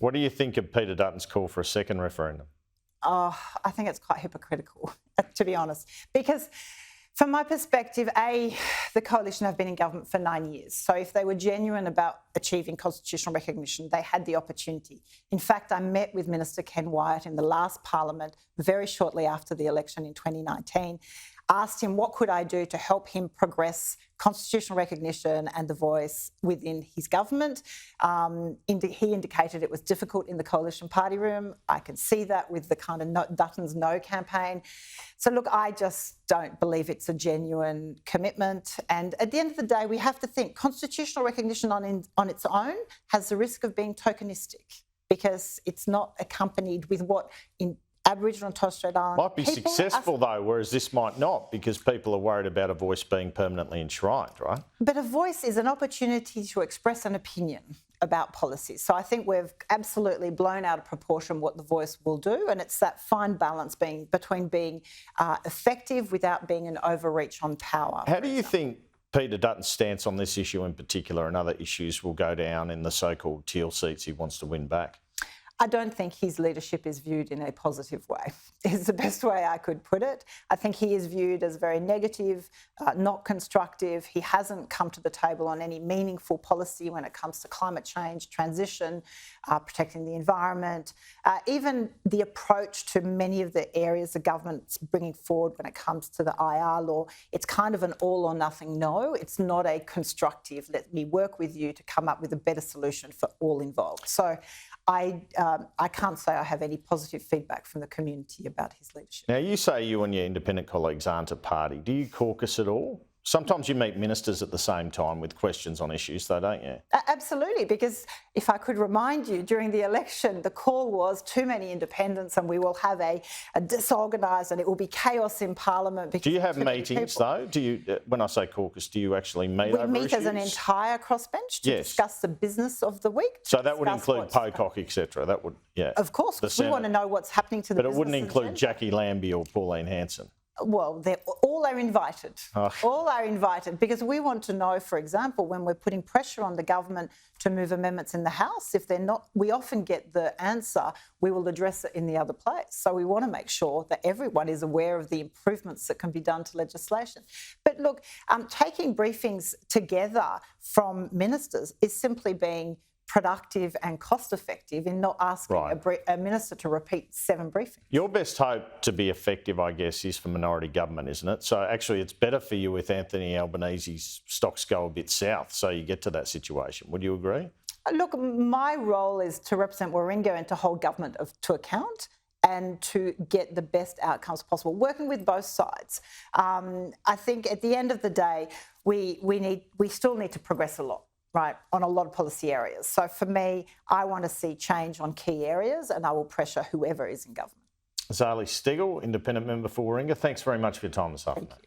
What do you think of Peter Dutton's call for a second referendum? Oh, I think it's quite hypocritical, to be honest, because from my perspective, the coalition have been in government for 9 years. So if they were genuine about achieving constitutional recognition, they had the opportunity. In fact, I met with Minister Ken Wyatt in the last parliament very shortly after the election in 2019, asked him what could I do to help him progress constitutional recognition and the voice within his government. He indicated it was difficult in the coalition party room. I can see that with the kind of Dutton's No campaign. So look, I just don't believe it's a genuine commitment. And at the end of the day, we have to think constitutional recognition on its own has the risk of being tokenistic because it's not accompanied with what in Aboriginal and Torres Strait Islander might be successful though, whereas this might not, because people are worried about a voice being permanently enshrined, right? But a voice is an opportunity to express an opinion about policies. So I think we've absolutely blown out of proportion what the voice will do, and it's that fine balance between being effective without being an overreach on power. How do you think Peter Dutton's stance on this issue in particular and other issues will go down in the so-called teal seats he wants to win back? I don't think his leadership is viewed in a positive way, is the best way I could put it. I think he is viewed as very negative, not constructive. He hasn't come to the table on any meaningful policy when it comes to climate change, transition, protecting the environment, even the approach to many of the areas the government's bringing forward when it comes to the IR law. It's kind of an all or nothing no. It's not a constructive, let me work with you to come up with a better solution for all involved. So I can't say I have any positive feedback from the community about his leadership. Now, you say you and your independent colleagues aren't a party. Do you caucus at all? Sometimes you meet ministers at the same time with questions on issues, though, don't you? Absolutely, because if I could remind you, during the election, the call was too many independents and we will have a disorganised and it will be chaos in Parliament. Do you have meetings, though? Do you, when I say caucus, do you actually meet over issues? We meet as an entire crossbench to discuss the business of the week. So that would include Pocock, etc. That would, yeah. Of course, because we want to know what's happening to the business. But it wouldn't include Jackie Lambie or Pauline Hanson. Well, all are invited. Oh. All are invited because we want to know, for example, when we're putting pressure on the government to move amendments in the House, if they're not, we often get the answer, we will address it in the other place. So we want to make sure that everyone is aware of the improvements that can be done to legislation. But look, taking briefings together from ministers is simply being productive and cost-effective in not asking a minister to repeat 7 briefings. Your best hope to be effective, I guess, is for minority government, isn't it? So actually it's better for you if Anthony Albanese's stocks go a bit south so you get to that situation. Would you agree? Look, my role is to represent Warringah and to hold government to account and to get the best outcomes possible, working with both sides. I think at the end of the day, we still need to progress a lot. Right, on a lot of policy areas. So for me, I want to see change on key areas and I will pressure whoever is in government. Zali Steggall, independent member for Warringah, thanks very much for your time this afternoon.